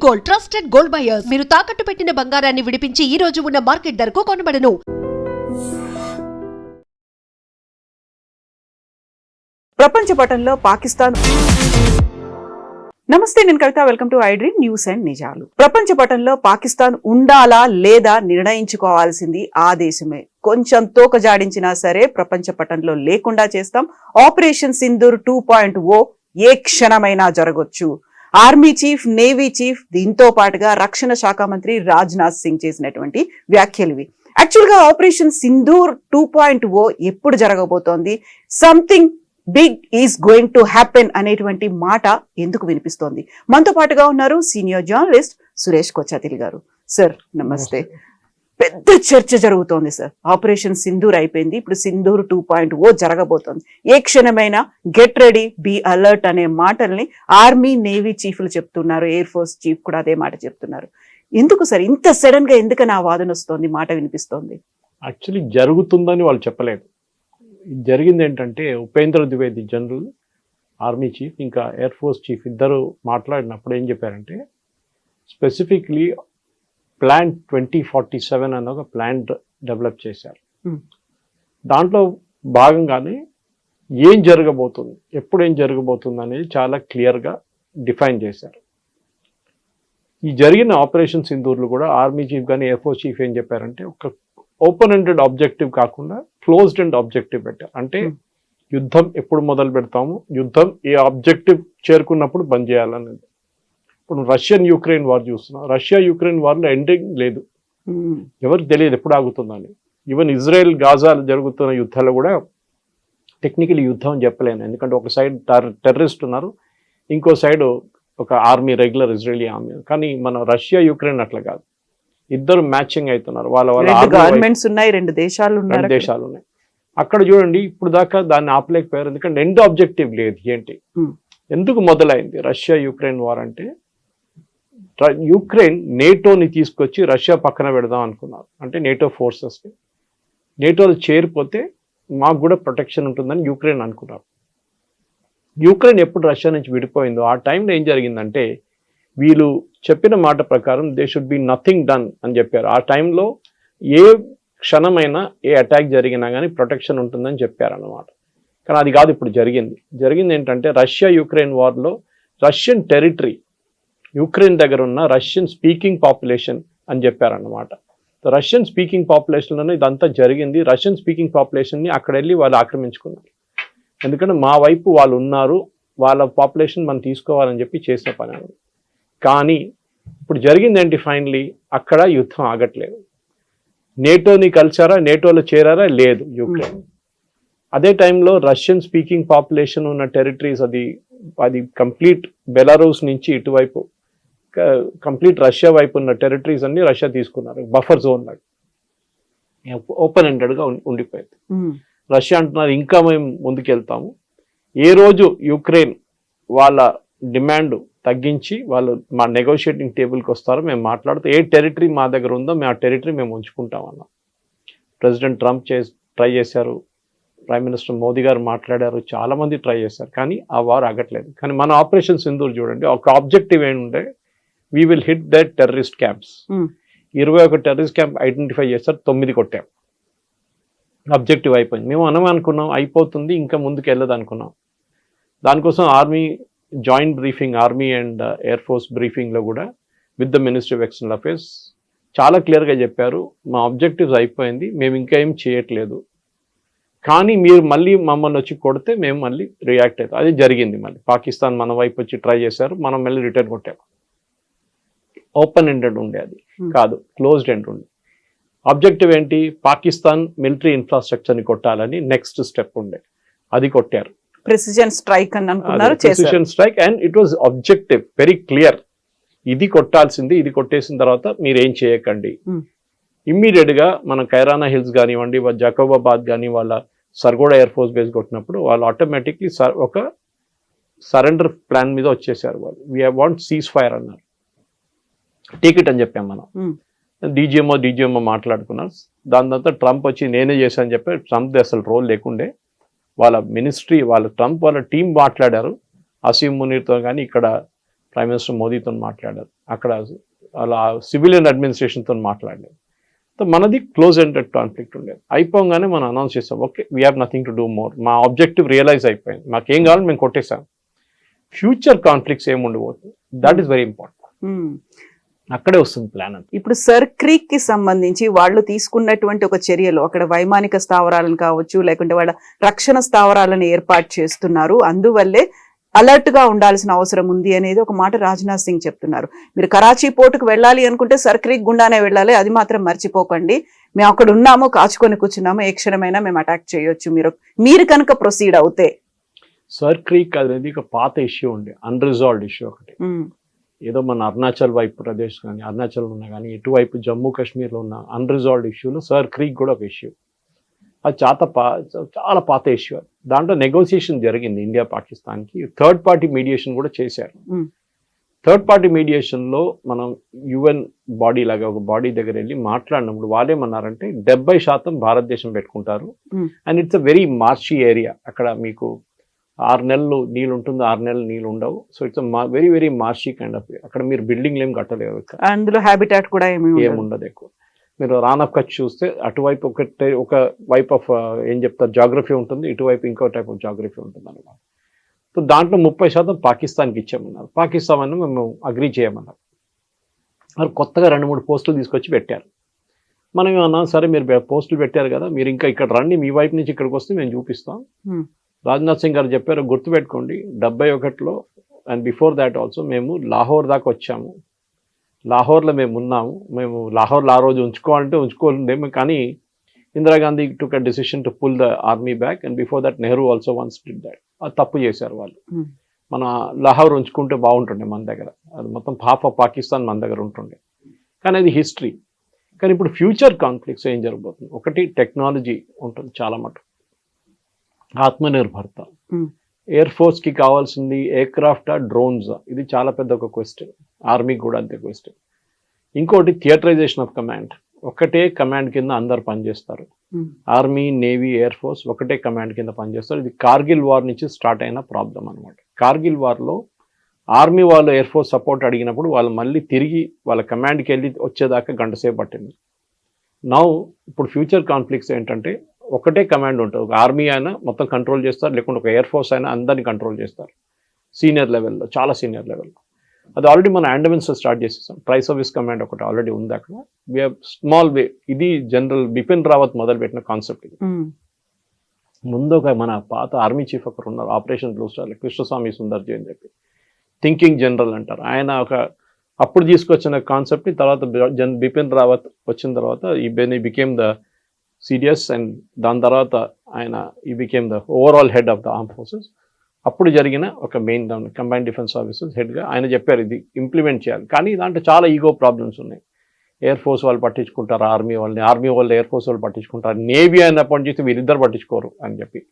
Gold trusted gold buyers. మీరు తాకట్టు పెట్టిన బంగారాన్ని విడిపించి ఈ రోజు ఉన్న మార్కెట్ ధరకు కొనబడను. ప్రపంచ పటంలో పాకిస్తాన్. నమస్తే, నేను Kavitha. Welcome to iDream news and నిజాలు. ప్రపంచ పటంలో పాకిస్తాన్ ఉండాలా లేదా నిర్ణయించుకోవాల్సింది ఆ దేశమే. కొంచెం తోక జాడించినా సరే ప్రపంచ పటంలో లేకుండా చేస్తాం. ఆపరేషన్ సింధూర్ 2.0 ఏ క్షణమైనా జరగొచ్చు. ఆర్మీ చీఫ్, నేవీ చీఫ్, దీంతో పాటుగా రక్షణ శాఖ మంత్రి రాజ్నాథ్ సింగ్ చేసినటువంటి వ్యాఖ్యలు ఇవి. యాక్చువల్ గా ఆపరేషన్ సింధూర్ 2.0 ఎప్పుడు జరగబోతోంది, something big is going to happen అనేటువంటి మాట ఎందుకు వినిపిస్తోంది? మనతో పాటుగా ఉన్నారు సీనియర్ జర్నలిస్ట్ సురేష్ కొచ్చాతిల్ గారు. సార్ నమస్తే. పెద్ద చర్చ జరుగుతోంది సార్. ఆపరేషన్ సింధూర్ అయిపోయింది, ఇప్పుడు సింధూర్ 2.0 జరగబోతోంది. ఏ క్షణమైనా గెట్ రెడీ, బీ అలర్ట్ అనే మాటల్ని ఆర్మీ, నేవీ చీఫ్లు చెప్తున్నారు, ఎయిర్ ఫోర్స్ చీఫ్ కూడా అదే మాట చెప్తున్నారు. ఎందుకు సార్ ఇంత సడన్ గా ఎందుకని ఆ వాదన వస్తోంది, మాట వినిపిస్తోంది? యాక్చువల్లీ జరుగుతుందని వాళ్ళు చెప్పలేదు. జరిగింది ఏంటంటే, Upendra Dwivedi general army chief ఇంకా ఎయిర్ ఫోర్స్ చీఫ్ ఇద్దరు మాట్లాడినప్పుడు ఏం చెప్పారంటే, స్పెసిఫిక్లీ ప్లాన్ 2047 అన్న ఒక ప్లాన్ డెవలప్ చేశారు. దాంట్లో భాగంగానే ఏం జరగబోతుంది, ఎప్పుడు ఏం జరగబోతుంది అనేది చాలా క్లియర్గా డిఫైన్ చేశారు. ఈ జరిగిన ఆపరేషన్ సింధూర్లు కూడా ఆర్మీ చీఫ్ కానీ ఎయిర్ ఫోర్స్ చీఫ్ ఏం చెప్పారంటే, ఒక ఓపెన్ ఎండెడ్ ఆబ్జెక్టివ్ కాకుండా క్లోజ్డ్ ఎండ్ ఆబ్జెక్టివ్ పెట్టారు. అంటే యుద్ధం ఎప్పుడు మొదలు పెడతాము, యుద్ధం ఏ ఆబ్జెక్టివ్ చేరుకున్నప్పుడు బంద్ చేయాలనేది. ఇప్పుడు రష్యన్ యుక్రెయిన్ వార్ చూస్తున్నాం. రష్యా యుక్రెయిన్ వార్లో ఎండింగ్ లేదు, ఎవరికి తెలియదు ఎప్పుడు ఆగుతుందని. ఈవెన్ ఇజ్రాయెల్ గాజా జరుగుతున్న యుద్ధాలు కూడా టెక్నికల్ యుద్ధం అని చెప్పలేను, ఎందుకంటే ఒక సైడ్ టెర్రరిస్ట్ ఉన్నారు, ఇంకో సైడ్ ఒక ఆర్మీ, రెగ్యులర్ ఇజ్రాయలీ ఆర్మీ. కానీ మన రష్యా యుక్రెయిన్ అట్లా కాదు, ఇద్దరు మ్యాచింగ్ అవుతున్నారు. వాళ్ళ గవర్నమెంట్స్ ఉన్నాయి, రెండు దేశాలు ఉన్నాయి. అక్కడ చూడండి, ఇప్పుడు దాకా దాన్ని ఆపలేకపోయారు, ఎందుకంటే ఎండ్ ఆబ్జెక్టివ్ లేదు. ఏంటి, ఎందుకు మొదలైంది రష్యా యుక్రెయిన్ వార్ అంటే, యుక్రెయిన్ నేటోని తీసుకొచ్చి రష్యా పక్కన పెడదాం అనుకున్నారు. అంటే నేటో ఫోర్సెస్ని, నేటోలో చేరిపోతే మాకు కూడా ప్రొటెక్షన్ ఉంటుందని యుక్రెయిన్ అనుకున్నారు. యుక్రెయిన్ ఎప్పుడు రష్యా నుంచి విడిపోయిందో ఆ టైంలో ఏం జరిగిందంటే, వీళ్ళు చెప్పిన మాట ప్రకారం they should be nothing done అని చెప్పారు. ఆ టైంలో ఏ క్షణమైనా ఏ అటాక్ జరిగినా కానీ ప్రొటెక్షన్ ఉంటుందని చెప్పారు అన్నమాట. కానీ అది కాదు ఇప్పుడు జరిగింది ఏంటంటే, రష్యా యుక్రెయిన్ వార్లో రష్యన్ టెరిటరీ, యుక్రెయిన్ దగ్గర ఉన్న రష్యన్ స్పీకింగ్ పాపులేషన్ అని చెప్పారన్నమాట. రష్యన్ స్పీకింగ్ పాపులేషన్లోనే ఇదంతా జరిగింది. రష్యన్ స్పీకింగ్ పాపులేషన్ని అక్కడ వెళ్ళి వాళ్ళు ఆక్రమించుకున్నారు. ఎందుకంటే మా వైపు వాళ్ళు ఉన్నారు, వాళ్ళ పాపులేషన్ మనం తీసుకోవాలని చెప్పి చేసిన పని. కానీ ఇప్పుడు జరిగింది ఏంటి, ఫైనలీ అక్కడ యుద్ధం ఆగట్లేదు. నేటోని కలిసారా, నేటోలో చేరారా, లేదు యుక్రెయిన్. అదే టైంలో రష్యన్ స్పీకింగ్ పాపులేషన్ ఉన్న టెరిటరీస్, అది కంప్లీట్ బెలారూస్ నుంచి ఇటువైపు కంప్లీట్ రష్యా వైపు ఉన్న టెరిటరీస్ అన్ని రష్యా తీసుకున్నారు. బఫర్ జోన్ లాగా ఓపెన్ ఎండెడ్గా ఉండిపోయింది. రష్యా అంటున్నారు ఇంకా మేము ముందుకెళ్తాము, ఏ రోజు యుక్రెయిన్ వాళ్ళ డిమాండ్ తగ్గించి వాళ్ళు మా నెగోషియేటింగ్ టేబుల్కి వస్తారో మేము మాట్లాడుతూ ఏ టెరిటరీ మా దగ్గర ఉందో మేము ఆ టెరిటరీ మేము ఉంచుకుంటామన్నాం. ప్రెసిడెంట్ ట్రంప్ ట్రై చేశారు, ప్రైమ్ మినిస్టర్ మోదీ గారు మాట్లాడారు, చాలామంది ట్రై చేశారు, కానీ ఆ వార్ ఆగట్లేదు. కానీ మన ఆపరేషన్ సింధూర్ చూడండి, ఒక ఆబ్జెక్టివ్ ఏంటంటే, we will hit that terrorist camps. 21 terrorist camp identify చేస్తారు, 9 కొట్టాం. ఆబ్జెక్టివ్ అయిపోయింది. మేము అనుకున్నాం అయిపోతుంది, ఇంకా ముందుకు వెళ్ళదు అనుకున్నాం. దానికోసం army joint briefing, army and air force బ్రీఫింగ్లో కూడా with the ministry of external affairs చాలా క్లియర్గా చెప్పారు, మా ఆబ్జెక్టివ్స్ అయిపోయింది, మేము ఇంకా ఏం చేయట్లేదు, కానీ మీరు మళ్ళీ మమ్మల్ని వచ్చి కొడితే మేము మళ్ళీ రియాక్ట్ అవుతాం. అది జరిగింది. మళ్ళీ పాకిస్తాన్ మన వైపు వచ్చి ట్రై చేశారు, మనం మళ్ళీ రిటర్న్ కొట్టాము. ఓపెన్ ఎండెడ్ ఉండే, అది కాదు క్లోజ్డ్ ఎండ్ ఉండే. ఆబ్జెక్టివ్ ఏంటి, పాకిస్తాన్ మిలిటరీ ఇన్ఫ్రాస్ట్రక్చర్ని కొట్టాలని నెక్స్ట్ స్టెప్ ఉండే, అది కొట్టారు. ప్రెసిజన్ స్ట్రైక్ అని అనుకున్నారు, precision strike, and it was objective very clear, ఇది కొట్టాల్సింది, ఇది కొట్టేసిన తర్వాత మీరేం చేయకండి. ఇమ్మీడియట్గా మన కైరానా హిల్స్ కానివ్వండి, జకోబాబాద్ కానీ, వాళ్ళ సర్గోడా ఎయిర్ ఫోర్స్ బేస్ కొట్టినప్పుడు వాళ్ళు ఆటోమేటిక్లీ ఒక సరెండర్ ప్లాన్ మీద వచ్చేసారు. వాళ్ళు వీ వాంట్ సీజ్ ఫైర్ అన్నారు, టికెట్ అని చెప్పాం మనం. డీజీఎంఓ మాట్లాడుకున్నారు. దాని తర్వాత ట్రంప్ వచ్చి నేనే చేశాను చెప్పి, ట్రంప్ అసలు రోల్ లేకుండే, వాళ్ళ మినిస్ట్రీ, ట్రంప్ వాళ్ళ టీం మాట్లాడారు. అసీం మునీర్తో కానీ, ఇక్కడ ప్రైమ్ మినిస్టర్ మోదీతో మాట్లాడారు, అక్కడ అలా సివిలియన్ అడ్మినిస్ట్రేషన్తో మాట్లాడారు. సో మనది క్లోజ్ ఎండెడ్ కాన్ఫ్లిక్ట్ ఉండేది. అయిపోగానే మనం అనౌన్స్ చేస్తాం, okay we have nothing to do more, మా ఆబ్జెక్టివ్ రియలైజ్ అయిపోయింది, మాకేం కావాలో మేము కొట్టేసాం. ఫ్యూచర్ కాన్ఫ్లిక్ట్స్ ఏమి ఉండబోతుంది, దట్ ఈస్ వెరీ ఇంపార్టెంట్. అక్కడే వస్తుంది ప్లాన్ అంతా. ఇప్పుడు సర్ క్రీక్ కి సంబంధించి వాళ్ళు తీసుకున్నటువంటి ఒక చర్యలు, అక్కడ వైమానిక స్థావరాలను కావచ్చు, లేకుంటే వాళ్ళ రక్షణ స్థావరాలను ఏర్పాటు చేస్తున్నారు, అందువల్లే అలర్ట్ గా ఉండాల్సిన అవసరం ఉంది అనేది ఒక మాట రాజ్నాథ్ సింగ్ చెప్తున్నారు. మీరు కరాచీ పోర్టుకు వెళ్ళాలి అనుకుంటే సర్ క్రీక్ గుండానే వెళ్ళాలి, అది మాత్రం మర్చిపోకండి, మేము అక్కడ ఉన్నాము, కాచుకొని కూర్చున్నాము, ఏ క్షణమైనా మేము అటాక్ చేయొచ్చు మీరు కనుక ప్రొసీడ్ అవుతే. సర్ క్రీక్ అనేది ఒక పాత ఇష్యూ ఉండే, అన్రిజాల్వ్డ్ ఇష్యూ ఒకటి. ఏదో మన అరుణాచల్ వైపు ప్రదేశ్ కానీ, అరుణాచల్ ఉన్నా కానీ, ఎటువైపు జమ్మూ కాశ్మీర్లో ఉన్న అన్రిజాల్వ్డ్ ఇష్యూలో సర్ క్రీక్ కూడా ఒక ఇష్యూ. అది చాలా పాత ఇష్యూ. దాంట్లో నెగోసియేషన్ జరిగింది ఇండియా పాకిస్తాన్కి, థర్డ్ పార్టీ మీడియేషన్ కూడా చేశారు. థర్డ్ పార్టీ మీడియేషన్లో మనం UN బాడీ లాగా ఒక బాడీ దగ్గర వెళ్ళి మాట్లాడినప్పుడు వాళ్ళేమన్నారంటే 70% భారతదేశం పెట్టుకుంటారు, and it's a very marshy area, అక్కడ మీకు 6 నెలలు నీళ్ళు ఉంటుంది, 6 నెలలు నీళ్ళు ఉండవు. So it's very very marshy kind of, అక్కడ మీరు బిల్డింగ్లు ఏం కట్టలేవు, అందులో హ్యాబిటాట్ కూడా ఏముండదు ఎక్కువ. మీరు రాన్ ఆఫ్ కచ్ చూస్తే అటువైపు ఒక వైప్ ఆఫ్ ఏం చెప్తారు జాగ్రఫీ ఉంటుంది, ఇటువైపు ఇంకో టైప్ ఆఫ్ జాగ్రఫీ ఉంటుంది అన్నమాట. సో దాంట్లో 30% పాకిస్తాన్కి ఇచ్చామన్నారు. పాకిస్తాన్ అని మేము అగ్రీ చేయమన్నారు. మరి కొత్తగా 2-3 పోస్టులు తీసుకొచ్చి పెట్టారు. మనం ఏమన్నాం, సరే మీరు పోస్టులు పెట్టారు కదా, మీరు ఇంకా ఇక్కడ రండి, మీ వైపు నుంచి ఇక్కడికి వస్తే మేము చూపిస్తాం. రాజ్నాథ్ సింగ్ గారు చెప్పారు, గుర్తుపెట్టుకోండి 71లో అండ్ బిఫోర్ దాట్ ఆల్సో మేము లాహోర్ దాకా వచ్చాము, లాహోర్లో మేము ఉన్నాము, మేము లాహోర్లో ఆ రోజు ఉంచుకోవాలంటే ఉంచుకోలేము, కానీ ఇందిరాగాంధీ టుక్ a decision to pull the army back, and before that Nehru also once did that. అది తప్పు చేశారు వాళ్ళు. మన లాహోర్ ఉంచుకుంటే బాగుంటుండే మన దగ్గర, అది మొత్తం హాఫ్ ఆఫ్ పాకిస్తాన్ మన దగ్గర ఉంటుండే, కానీ అది హిస్టరీ. కానీ ఇప్పుడు ఫ్యూచర్ కాన్ఫ్లిక్ట్స్ ఏం జరగబోతుంది, ఒకటి టెక్నాలజీ ఉంటుంది చాలా మటుకు, ఆత్మనిర్భరత, ఎయిర్ ఫోర్స్కి కావాల్సింది ఎయిర్ క్రాఫ్ట్, డ్రోన్స్, ఇది చాలా పెద్ద ఒక క్వశ్చన్, ఆర్మీకి కూడా అంతే క్వశ్చన్. ఇంకోటి థియేటరైజేషన్ ఆఫ్ కమాండ్, ఒకటే కమాండ్ కింద అందరు పనిచేస్తారు, ఆర్మీ, నేవీ, ఎయిర్ ఫోర్స్ ఒకటే కమాండ్ కింద పనిచేస్తారు. ఇది కార్గిల్ వార్ నుంచి స్టార్ట్ అయిన ప్రాబ్లం అనమాట. కార్గిల్ వార్లో ఆర్మీ వాళ్ళు ఎయిర్ ఫోర్స్ సపోర్ట్ అడిగినప్పుడు వాళ్ళు మళ్ళీ తిరిగి వాళ్ళ కమాండ్కి వెళ్ళి వచ్చేదాకా గంట సేపు పట్టింది. నౌ ఇప్పుడు ఫ్యూచర్ కాన్ఫ్లిక్ట్స్ ఏంటంటే ఒకటే కమాండ్ ఉంటుంది, ఒక ఆర్మీ అయినా మొత్తం కంట్రోల్ చేస్తారు, లేకుంటే ఒక ఎయిర్ ఫోర్స్ అయినా అందరినీ కంట్రోల్ చేస్తారు సీనియర్ లెవెల్లో, చాలా సీనియర్ లెవెల్లో. అది ఆల్రెడీ మన అండమాన్స్లో స్టార్ట్ చేసేసాం. ట్రై సర్వీస్ కమాండ్ ఒకటి ఆల్రెడీ ఉంది అక్కడ. వి హావ్ స్మాల్ వే, ఇది జనరల్ బిపిన్ రావత్ మొదలుపెట్టిన కాన్సెప్ట్. ఇది ముందు ఒక మన పాత ఆర్మీ చీఫ్ ఒకరు ఉన్నారు, operation blue star, Krishnaswamy Sundarji అని చెప్పి, థింకింగ్ జనరల్ అంటారు ఆయన. అప్పుడు తీసుకొచ్చిన కాన్సెప్ట్ని తర్వాత బిపిన్ రావత్ వచ్చిన తర్వాత he became the CDS, and దాని తర్వాత ఆయన he became the overall head of the arm forces. అప్పుడు జరిగిన ఒక మెయిన్ కంబైన్డ్ డిఫెన్స్ సర్వీసెస్ హెడ్గా ఆయన చెప్పారు ఇది ఇంప్లిమెంట్ చేయాలి. కానీ దాంట్లో చాలా ఈగో ప్రాబ్లమ్స్ ఉన్నాయి. ఎయిర్ ఫోర్స్ వాళ్ళు పట్టించుకుంటారు ఆర్మీ వాళ్ళని, ఆర్మీ వాళ్ళు ఎయిర్ ఫోర్స్ వాళ్ళు పట్టించుకుంటారు, నేవీ అని అపాయింట్ చేస్తే వీరిద్దరు పట్టించుకోరు అని చెప్పి.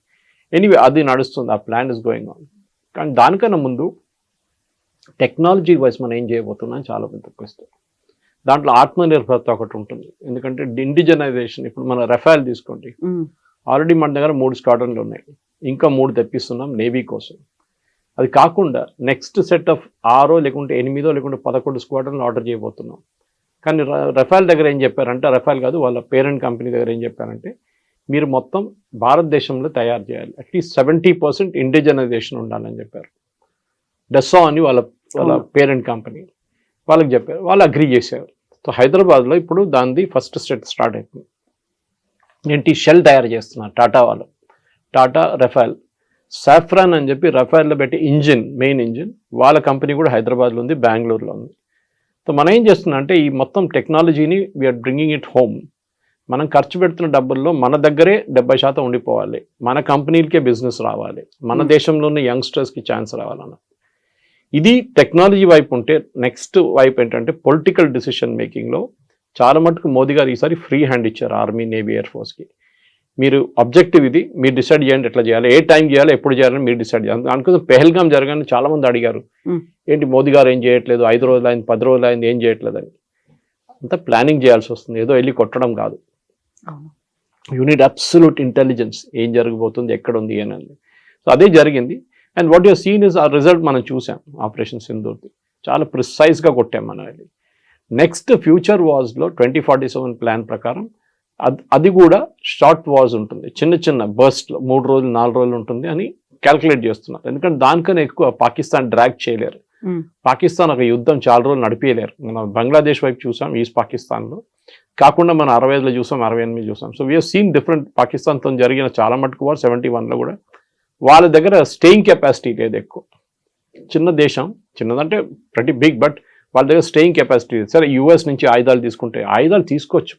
ఎనీవే అది నడుస్తుంది, ఆ ప్లాన్ ఇస్ గోయింగ్ ఆన్. కానీ దానికన్నా ముందు టెక్నాలజీ వైజ్ మనం ఏం చేయబోతున్నాం చాలా పెద్ద క్వశ్చన్. దాంట్లో ఆత్మనిర్భరత ఒకటి ఉంటుంది, ఎందుకంటే ఇండిజనైజేషన్. ఇప్పుడు మన రఫాల్ తీసుకోండి, ఆల్రెడీ మన దగ్గర 3 స్క్వాడ్రన్లు ఉన్నాయి, ఇంకా 3 తెప్పిస్తున్నాం నేవీ కోసం. అది కాకుండా నెక్స్ట్ సెట్ ఆఫ్ 6 లేకుంటే 8 లేకుంటే 11 స్క్వాడ్రన్లు ఆర్డర్ చేయబోతున్నాం. కానీ రఫాల్ దగ్గర ఏం చెప్పారంటే, రఫాల్ కాదు వాళ్ళ పేరెంట్ కంపెనీ దగ్గర ఏం చెప్పారంటే, మీరు మొత్తం భారతదేశంలో తయారు చేయాలి, అట్లీస్ట్ 70% ఇండిజనైజేషన్ ఉండాలని చెప్పారు. డెస్సా అని వాళ్ళ పేరెంట్ కంపెనీ వాళ్ళకి చెప్పారు, వాళ్ళు అగ్రీ చేశారు. సో హైదరాబాద్లో ఇప్పుడు దానిది ఫస్ట్ స్టార్ట్ అయిపోయింది. ఏంటి, షెల్ తయారు చేస్తున్నారు టాటా వాళ్ళు, టాటా రఫాల్. సాఫ్రాన్ అని చెప్పి రఫాల్లో పెట్టి మెయిన్ ఇంజిన్ వాళ్ళ కంపెనీ కూడా హైదరాబాద్లో ఉంది, బెంగళూరులో ఉంది. సో మనం ఏం చేస్తున్నాం అంటే ఈ మొత్తం టెక్నాలజీని వీఆర్ బ్రింగింగ్ ఇట్ హోమ్. మనం ఖర్చు పెడుతున్న డబ్బుల్లో మన దగ్గరే 70% ఉండిపోవాలి, మన కంపెనీలకే బిజినెస్ రావాలి, మన దేశంలోనే యంగ్స్టర్స్కి ఛాన్స్ రావాలన్న. ఇది టెక్నాలజీ వైపు ఉంటే, నెక్స్ట్ వైపు ఏంటంటే పొలిటికల్ డిసిషన్ మేకింగ్లో చాలా మటుకు మోదీ గారు ఈసారి ఫ్రీ హ్యాండ్ ఇచ్చారు ఆర్మీ, నేవీ, ఎయిర్ ఫోర్స్కి. మీరు ఆబ్జెక్టివ్ ఇది, మీరు డిసైడ్ చేయండి ఎట్లా చేయాలి, ఏ టైం చేయాలి, ఎప్పుడు చేయాలని మీరు డిసైడ్ చేయాలి. దానికోసం పెహల్గాం జరగాలని చాలా మంది అడిగారు, ఏంటి మోదీ గారు ఏం చేయట్లేదు, 5 రోజులు అయింది, 10 రోజులు అయింది, ఏం చేయట్లేదు అని. అంతా ప్లానింగ్ చేయాల్సి వస్తుంది, ఏదో వెళ్ళి కొట్టడం కాదు. యూ నీడ్ అబ్సల్యూట్ ఇంటెలిజెన్స్, ఏం జరగబోతుంది, ఎక్కడ ఉంది అని. సో అదే జరిగింది. And what your seen is a result మనం చూసాం ఆపరేషన్ సింధూర్ది. చాలా ప్రిసైజ్గా కొట్టాం మనం అది. నెక్స్ట్ ఫ్యూచర్ వార్స్లో 2047 ప్లాన్ ప్రకారం అది కూడా షార్ట్ వార్స్ ఉంటుంది, చిన్న చిన్న బర్స్ట్లో 3 రోజులు 4 రోజులు ఉంటుంది అని క్యాల్కులేట్ చేస్తున్నారు. ఎందుకంటే దానికన్నా ఎక్కువ పాకిస్తాన్ డ్రాగ్ చేయలేరు. పాకిస్తాన్ ఒక యుద్ధం చాలా రోజులు నడిపేయలేరు. మనం బంగ్లాదేశ్ వైపు చూసాం, ఈస్ట్ పాకిస్తాన్లో కాకుండా మనం 65లో చూసాం, 68 చూసాం. So we seen different. పాకిస్తాన్తో జరిగిన చాలా మటుకు వార్ 71లో కూడా వాళ్ళ దగ్గర స్టేయింగ్ కెపాసిటీ లేదు ఎక్కువ. చిన్న దేశం, చిన్నదంటే ప్రతి బిగ్, బట్ వాళ్ళ దగ్గర స్టేయింగ్ కెపాసిటీ లేదు. సరే యూఎస్ నుంచి ఆయుధాలు తీసుకుంటే ఆయుధాలు తీసుకోవచ్చు,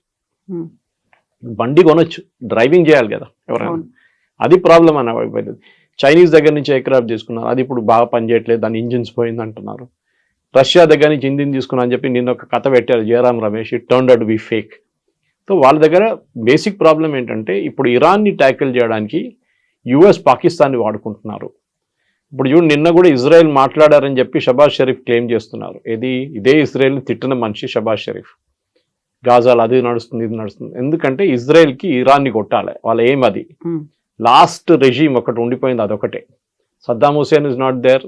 బండి కొనొచ్చు, డ్రైవింగ్ చేయాలి కదా ఎవరైనా, అది ప్రాబ్లం అని అయిపోయింది. చైనీస్ దగ్గర నుంచి ఎయిర్క్రాఫ్ట్ తీసుకున్నారు, అది ఇప్పుడు బాగా పనిచేయట్లేదు, దాని ఇంజిన్స్ పోయింది అంటున్నారు. రష్యా దగ్గర నుంచి ఇంజిన్ తీసుకున్నా అని చెప్పి నిన్న ఒక కథ పెట్టారు Jayaram Ramesh, it turned out to be fake. So వాళ్ళ దగ్గర బేసిక్ ప్రాబ్లం ఏంటంటే ఇప్పుడు ఇరాన్ని ట్యాకిల్ చేయడానికి యుఎస్ పాకిస్తాన్ని వాడుకుంటున్నారు. ఇప్పుడు చూడు, నిన్న కూడా ఇజ్రాయెల్ మాట్లాడారని చెప్పి షబాజ్ షరీఫ్ క్లెయిమ్ చేస్తున్నారు. ఇదే ఇజ్రాయెల్ని తిట్టిన మనిషి షబాజ్ షరీఫ్. గాజాలు అది నడుస్తుంది, ఇది నడుస్తుంది. ఎందుకంటే ఇజ్రాయెల్కి ఇరాన్ని కొట్టాలి, వాళ్ళ ఏం అది. లాస్ట్ రెజీమ్ ఒకటి ఉండిపోయింది, అదొకటే. Saddam Hussein is not there,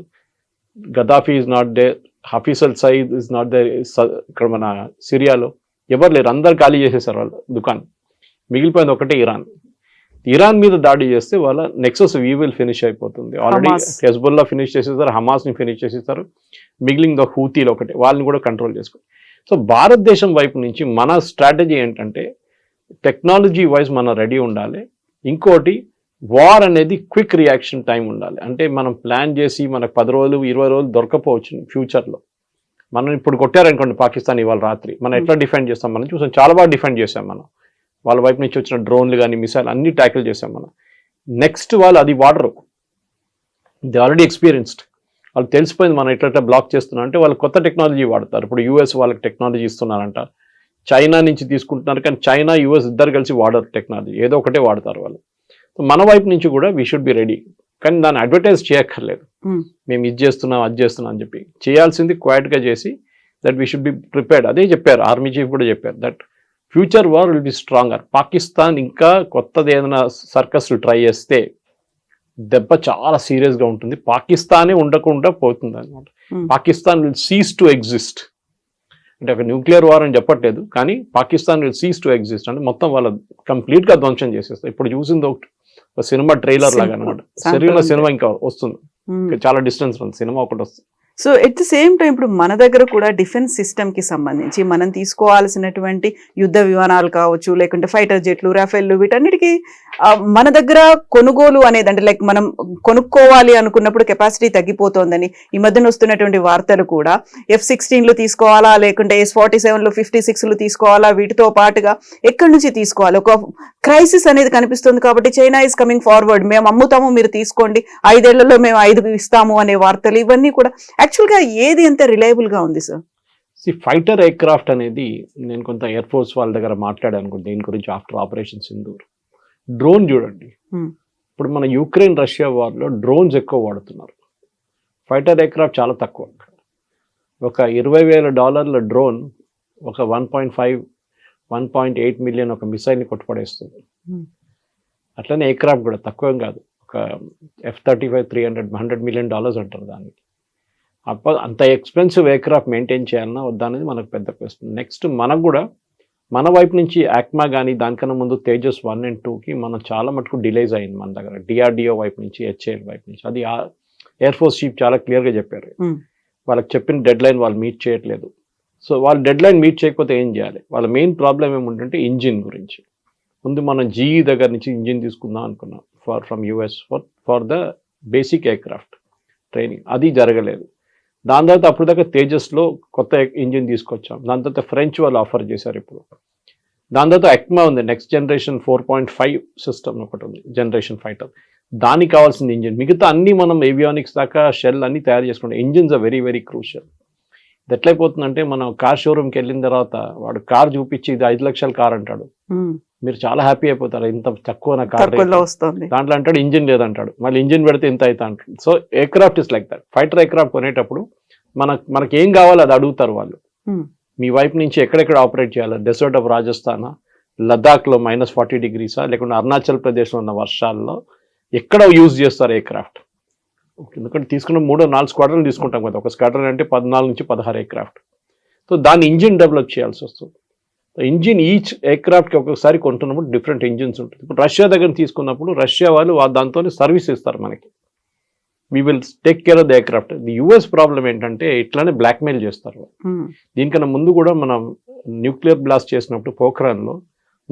Gaddafi is not there, Hafiz al Saeed is not there. ఇక్కడ మన సిరియాలో ఎవరు లేరు, అందరు ఖాళీ చేసేసారు వాళ్ళ దుకాణం. మిగిలిపోయింది ఒకటే ఇరాన్. ఇరాన్ మీద దాడి చేస్తే వాళ్ళ నెక్సస్ వీవిల్ ఫినిష్ అయిపోతుంది. ఆల్రెడీ హెజ్బుల్లా ఫినిష్ చేసేస్తారు, హమాస్ని ఫినిష్ చేసేస్తారు, మిగిలింది హూతీలు ఒకటే, వాళ్ళని కూడా కంట్రోల్ చేసుకోవాలి. సో భారతదేశం వైపు నుంచి మన స్ట్రాటజీ ఏంటంటే టెక్నాలజీ వైజ్ మనం రెడీ ఉండాలి. ఇంకోటి, వార్ అనేది క్విక్ రియాక్షన్ టైం ఉండాలి. అంటే మనం ప్లాన్ చేసి మనకు 10 రోజులు 20 రోజులు దొరకపోవచ్చు ఫ్యూచర్లో. మనం ఇప్పుడు కొట్టారనుకోండి పాకిస్తాన్ ఇవాళ రాత్రి, మనం ఎట్లా డిఫెండ్ చేస్తాం మనం చూసాం, చాలా బాగా డిఫెండ్ చేసాం మనం. వాళ్ళ వైపు నుంచి వచ్చిన డ్రోన్లు కానీ మిసైల్ అన్ని ట్యాకిల్ చేసాం మనం. నెక్స్ట్ వాళ్ళు అది వాడరు, ది ఆల్రెడీ ఎక్స్పీరియన్స్డ్, వాళ్ళు తెలిసిపోయింది మనం ఎట్లా బ్లాక్ చేస్తున్నాం. అంటే వాళ్ళు కొత్త టెక్నాలజీ వాడతారు. ఇప్పుడు యూఎస్ వాళ్ళకి టెక్నాలజీ ఇస్తున్నారంట, చైనా నుంచి తీసుకుంటున్నారు, కానీ చైనా యూఎస్ ఇద్దరు కలిసి వాడరు టెక్నాలజీ, ఏదో ఒకటే వాడతారు వాళ్ళు. మన వైపు నుంచి కూడా వీ షుడ్ బి రెడీ, కానీ దాన్ని అడ్వర్టైజ్ చేయక్కర్లేదు. మేము ఇది చేస్తున్నాం అది చేస్తున్నాం అని చెప్పి చేయాల్సింది క్వైట్గా చేసి that we should be prepared. అదే చెప్పారు ఆర్మీ చీఫ్ కూడా చెప్పారు, that future war will be stronger. Pakistan ఇంకా కొత్తది ఏదైనా సర్కస్లు ట్రై చేస్తే దెబ్బ చాలా సీరియస్గా ఉంటుంది. పాకిస్తానే ఉండకుండా పోతుంది అనమాట. Pakistan will cease to exist. అంటే ఒక న్యూక్లియర్ వార్ అని చెప్పట్లేదు, కానీ Pakistan will cease to exist అంటే మొత్తం వాళ్ళ కంప్లీట్గా ధ్వంసం చేసేస్తారు. ఇప్పుడు చూసింది ఒక సినిమా ట్రైలర్ లాగా అనమాట. సరిగ్గా సినిమా ఇంకా వస్తుంది, చాలా డిస్టెన్స్ ఉంది, సినిమా ఒకటి వస్తుంది. So at the same time ఇప్పుడు మన దగ్గర కూడా డిఫెన్స్ సిస్టమ్కి సంబంధించి మనం తీసుకోవాల్సినటువంటి యుద్ధ విమానాలు కావచ్చు, లేకుంటే ఫైటర్ జెట్లు, రాఫెల్లు, వీటన్నిటికీ మన దగ్గర కొనుగోలు అనేది, అంటే లైక్ మనం కొనుక్కోవాలి అనుకున్నప్పుడు కెపాసిటీ తగ్గిపోతోందని ఈ మధ్యన వస్తున్నటువంటి వార్తలు కూడా F-16లు తీసుకోవాలా, లేకుంటే S-47లు 56లు తీసుకోవాలా, వీటితో పాటుగా ఎక్కడి నుంచి తీసుకోవాలి, ఒక క్రైసిస్ అనేది కనిపిస్తుంది. కాబట్టి చైనా ఈజ్ కమింగ్ ఫార్వర్డ్, మేము అమ్ముతాము మీరు తీసుకోండి, 5 ఏళ్లలో మేము 5 ఇస్తాము అనే వార్తలు, ఇవన్నీ కూడా యాక్చువల్గా ఏది ఎంత రిలయబుల్గా ఉంది సార్? ఫైటర్ ఎయిర్ క్రాఫ్ట్ అనేది నేను కొంత ఎయిర్ ఫోర్స్ వాళ్ళ దగ్గర మాట్లాడాను దీని గురించి ఆఫ్టర్ ఆపరేషన్ సింధూర్. డ్రోన్ చూడండి, ఇప్పుడు మన యుక్రెయిన్ రష్యా వార్లో డ్రోన్స్ ఎక్కువ వాడుతున్నారు, ఫైటర్ ఎయిర్ క్రాఫ్ట్ చాలా తక్కువ. ఒక $20,000 డ్రోన్ ఒక 1.8 మిలియన్ ఒక మిసైల్ని కొట్టుపడేస్తుంది. అట్లనే ఎయిర్ క్రాఫ్ట్ కూడా తక్కువేం కాదు, ఒక F-35 $100 million అంటారు దానికి. అంత ఎక్స్పెన్సివ్ ఎయిర్ క్రాఫ్ట్ మెయింటైన్ చేయాలన్నా వద్దా అనేది మనకు పెద్ద క్వశ్చన్. నెక్స్ట్ మనకు కూడా మన వైపు నుంచి యాక్మా కానీ దానికన్నా ముందు తేజస్ 1 and 2కి మనం చాలా మటుకు డిలేస్ అయింది మన దగ్గర, DRDO వైపు నుంచి, HAL వైపు నుంచి. అది ఎయిర్ ఫోర్స్ చీఫ్ చాలా క్లియర్గా చెప్పారు, వాళ్ళకి చెప్పిన డెడ్ లైన్ వాళ్ళు మీట్ చేయట్లేదు. సో వాళ్ళు డెడ్ లైన్ మీట్ చేయకపోతే ఏం చేయాలి? వాళ్ళ మెయిన్ ప్రాబ్లం ఏముంటుంటే ఇంజిన్ గురించి. ముందు మనం GE దగ్గర నుంచి ఇంజిన్ తీసుకుందాం అనుకున్నాం from US for the basic air craft training, అది జరగలేదు. దాని తర్వాత అప్పుడు దాకా తేజస్లో కొత్త ఇంజిన్ తీసుకొచ్చాం, దాని తర్వాత ఫ్రెంచ్ వాళ్ళు ఆఫర్ చేశారు ఇప్పుడు. దాని తర్వాత ఎక్మా ఉంది, నెక్స్ట్ జనరేషన్ 4.5 సిస్టమ్ ఒకటి ఉంది, జనరేషన్ ఫైటర్, దానికి కావాల్సిన ఇంజిన్. మిగతా అన్ని మనం ఏవియానిక్స్ దాకా షెల్ అన్ని తయారు చేసుకుంటాం. Engines are very very crucial. ఇది ఎట్లయిపోతుందంటే మనం కార్ షోరూమ్కి వెళ్ళిన తర్వాత వాడు కార్ చూపించి ఇది 5 లక్షల కార్ అంటాడు, మీరు చాలా హ్యాపీ అయిపోతారు, ఇంత తక్కువ నా కార్ వస్తుంది, దాంట్లో అంటాడు ఇంజిన్ లేదంటాడు, మళ్ళీ ఇంజిన్ పెడితే ఇంత అవుతా అంటాడు. So air craft is like that. Fighter air craft కొనేటప్పుడు మనకి ఏం కావాలో అది అడుగుతారు వాళ్ళు. మీ వైపు నుంచి ఎక్కడెక్కడ ఆపరేట్ చేయాలి, డెసర్ట్ ఆఫ్ రాజస్థాన్, లద్దాఖ్లో -40 degrees, లేకుంటే అరుణాచల్ ప్రదేశ్లో ఉన్న వర్షాల్లో ఎక్కడ యూజ్ చేస్తారు ఎయిర్ క్రాఫ్ట్. ఎందుకంటే తీసుకున్న 3-4 స్క్వాడ్రన్ తీసుకుంటాం కదా, ఒక స్క్వాడ్రన్ అంటే 14 నుంచి 16 ఎయిర్క్రాఫ్ట్. సో దాని ఇంజిన్ డెవలప్ చేయాల్సి వస్తుంది. ఇంజిన్ ఈచ్ ఎయిర్క్రాఫ్ట్కి ఒక్కొక్కసారి కొంటున్నప్పుడు డిఫరెంట్ ఇంజిన్స్ ఉంటుంది. ఇప్పుడు రష్యా దగ్గర తీసుకున్నప్పుడు రష్యా వాళ్ళు దాంతో సర్వీస్ ఇస్తారు మనకి, we will take care of the aircraft. The US problem ఏంటంటే ఇట్లానే బ్లాక్మెయిల్ చేస్తారు. దీనికన్నా ముందు కూడా మనం న్యూక్లియర్ బ్లాస్ట్ చేసినప్పుడు పోఖ్రాన్లో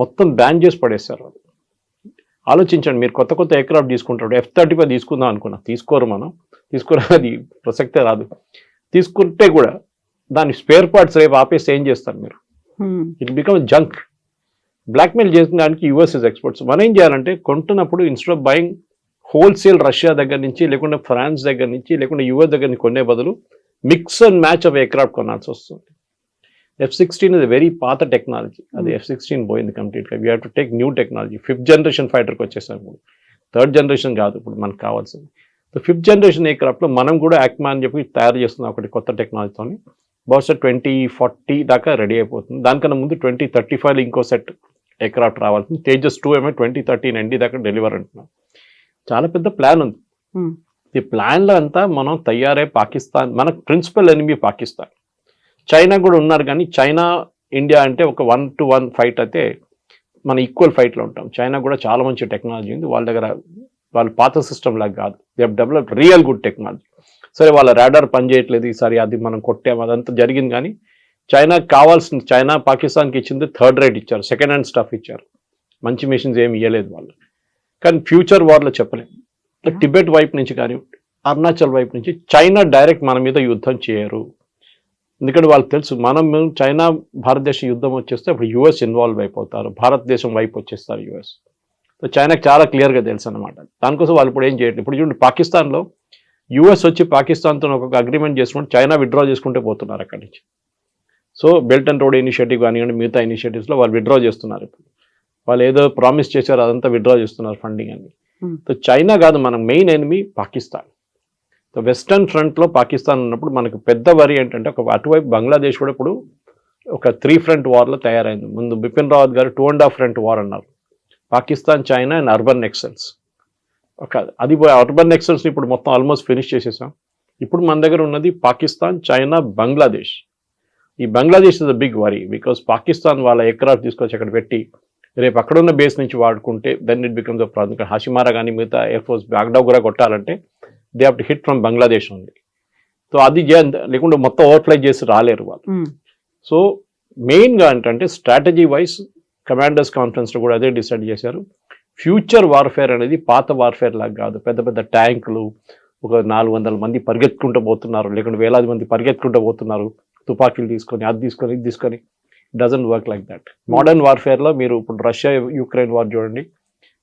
మొత్తం బ్యాన్ చేసి పడేస్తారు వాళ్ళు. ఆలోచించండి, మీరు కొత్త కొత్త ఎయిర్క్రాఫ్ట్ తీసుకుంటారు, F-35 తీసుకుందాం అనుకున్నా, తీసుకోరు, అది ప్రసక్తే రాదు. తీసుకుంటే కూడా దాని స్పేర్ పార్ట్స్ రేపు ఆపేసి ఏం చేస్తారు మీరు? It become junk. బ్లాక్మెయిల్ చేసిన యూఎస్ ఇస్ ఎక్స్పర్ట్స్. మనం ఏం చేయాలంటే కొంటున్నప్పుడు instead of buying wholesale Russia దగ్గర నుంచి, లేకుంటే ఫ్రాన్స్ దగ్గర నుంచి, లేకుంటే యూఎస్ దగ్గర నుంచి కొనే బదులు mix and match of aircraft కొనాల్సి వస్తుంది. F-16 ఇస్ వెరీ పాత టెక్నాలజీ, అది F-16 పోయింది కంప్లీట్గా. We have to take new technology. 5th generation ఫైటర్కి వచ్చేసాం, 3rd జనరేషన్ కాదు ఇప్పుడు మనకు కావాల్సింది. సో 5th జనరేషన్ ఎయిర్క్రాఫ్ట్లో మనం కూడా యాక్మా అని చెప్పి తయారు చేస్తున్నాం ఒకటి కొత్త టెక్నాలజీతో. బహుశా 2040 దాకా రెడీ అయిపోతుంది. దానికన్నా ముందు 2035 ఇంకో సెట్ ఎయిర్క్రాఫ్ట్ రావాల్సింది. తేజస్ 2 ఏమో 2013 ఎండి దాకా డెలివర్ అంటున్నాం. చాలా పెద్ద ప్లాన్ ఉంది. ఈ ప్లాన్లో అంతా మనం తయారై పాకిస్తాన్, మనకు ప్రిన్సిపల్ ఎనిమీ పాకిస్తాన్. చైనా కూడా ఉన్నారు, కానీ చైనా ఇండియా అంటే ఒక 1-to-1 ఫైట్ అయితే మన ఈక్వల్ ఫైట్లో ఉంటాం. చైనా కూడా చాలా మంచి టెక్నాలజీ ఉంది వాళ్ళ దగ్గర, వాళ్ళ పాత సిస్టమ్ లాగా కాదు. They have developed real good technology. సరే వాళ్ళ రాడార్ పనిచేయట్లేదు ఈసారి, అది మనం కొట్టాము, అదంతా జరిగింది. కానీ చైనాకి కావాల్సింది, చైనా పాకిస్తాన్కి ఇచ్చింది 3rd రేట్ ఇచ్చారు, సెకండ్ హ్యాండ్ స్టఫ్ ఇచ్చారు, మంచి మిషన్స్ ఏమి ఇవ్వలేదు వాళ్ళు. కానీ ఫ్యూచర్ వార్లో చెప్పలేము. టిబెట్ వైపు నుంచి కానీ అరుణాచల్ వైపు నుంచి చైనా డైరెక్ట్ మన మీద యుద్ధం చేయరు. ఎందుకంటే వాళ్ళకి తెలుసు మనం చైనా భారతదేశ యుద్ధం వచ్చేస్తే అప్పుడు యుఎస్ ఇన్వాల్వ్ అయిపోతారు, భారతదేశం వైపు వచ్చేస్తారు యుఎస్. సో చైనాకి చాలా క్లియర్గా తెలుసు అనమాట. దానికోసం వాళ్ళు ఇప్పుడు ఏం చేయట్లేదు. ఇప్పుడు చూడండి, పాకిస్తాన్లో యుఎస్ వచ్చి పాకిస్తాన్తో ఒక అగ్రిమెంట్ చేసుకుంటే చైనా విత్డ్రా చేసుకుంటే పోతున్నారు అక్కడి నుంచి. So belt and road initiative కానివ్వండి, మిగతా ఇనిషియేటివ్స్లో వాళ్ళు విత్డ్రా చేస్తున్నారు. ఇప్పుడు వాళ్ళు ఏదో ప్రామిస్ చేశారు అదంతా విత్డ్రా చేస్తున్నారు ఫండింగ్ అని. సో చైనా కాదు మనం main enemy Pakistan. So western ఫ్రంట్లో పాకిస్తాన్ ఉన్నప్పుడు మనకు పెద్ద వరి ఏంటంటే, ఒక అటువైపు బంగ్లాదేశ్ కూడా ఇప్పుడు ఒక 3 ఫ్రంట్ వార్లో తయారైంది. ముందు బిపిన్ రావత్ గారు 2.5 ఫ్రంట్ వార్ అన్నారు. Pakistan, China and urban naxals. అది అర్బన్ నెక్సల్స్ని ఇప్పుడు మొత్తం ఆల్మోస్ట్ ఫినిష్ చేసేసాం. ఇప్పుడు మన దగ్గర ఉన్నది పాకిస్తాన్, చైనా, బంగ్లాదేశ్. ఈ Bangladesh is a big worry, because Pakistan వాళ్ళ ఎయిర్క్రాఫ్ట్ తీసుకొచ్చి అక్కడ పెట్టి రేపు అక్కడున్న బేస్ నుంచి వాడుకుంటే then it becomes a problem. Hashimara కానీ మిగతా ఎయిర్ ఫోర్స్ బాగ్డోగ్రా కొట్టాలంటే they have to hit from Bangladesh ఉంది. సో అది లేకుంటే మొత్తం ఓవర్ఫ్లై చేసి రాలేరు వాళ్ళు. సో మెయిన్గా ఏంటంటే స్ట్రాటజీ వైజ్ కమాండర్స్ కాన్ఫరెన్స్లో కూడా అదే డిసైడ్ చేశారు. ఫ్యూచర్ వార్ఫేర్ అనేది పాత వార్ఫేర్ లాగా కాదు. పెద్ద పెద్ద ట్యాంకులు, ఒక 400 మంది పరిగెత్తుకుంటూ పోతున్నారు, లేకుంటే వేలాది మంది పరిగెత్తుకుంటూ పోతున్నారు, తుపాకీలు తీసుకొని, అది తీసుకొని, ఇది తీసుకొని. Doesn't work like that. Modern వార్ఫేర్లో మీరు ఇప్పుడు రష్యా యుక్రెయిన్ వార్ చూడండి,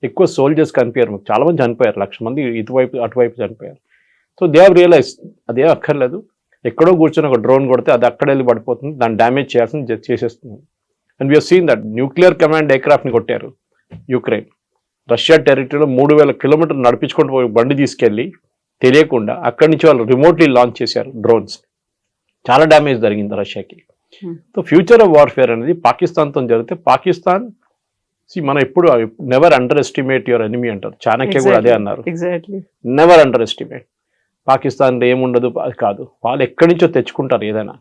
ఎక్కువ సోల్జర్స్ కనిపించారు, చాలా మంది చనిపోయారు, 1,00,000 మంది ఇటువైపు అటువైపు చనిపోయారు. సో దే హ్యావ్ రియలైజ్ అదే అక్కర్లేదు, ఎక్కడో కూర్చొని ఒక డ్రోన్ కొడితే అది అక్కడ వెళ్ళి పడిపోతుంది, దాన్ని డ్యామేజ్ చేయాల్సింది చేసేస్తుంది. And we have seen that nuclear command ఎయిర్క్రాఫ్ట్ని కొట్టారు యుక్రెయిన్. రష్యా టెరిటరీలో 3,000 కిలోమీటర్లు నడిపించుకుంటూ పోయి బండి తీసుకెళ్ళి తెలియకుండా అక్కడి నుంచి వాళ్ళు రిమోట్లీ లాంచ్ చేశారు డ్రోన్స్. చాలా డ్యామేజ్ జరిగింది రష్యాకి. సో ఫ్యూచర్ ఆఫ్ వార్ఫేర్ అనేది పాకిస్తాన్తో జరిగితే, పాకిస్తాన్ మనం ఎప్పుడు never under estimate your enemy అంటారు, చాణక్య కూడా అదే అన్నారు, నెవర్ అండర్ ఎస్టిమేట్. పాకిస్తాన్లో ఏముండదు అది కాదు, వాళ్ళు ఎక్కడి నుంచో తెచ్చుకుంటారు, ఏదైనా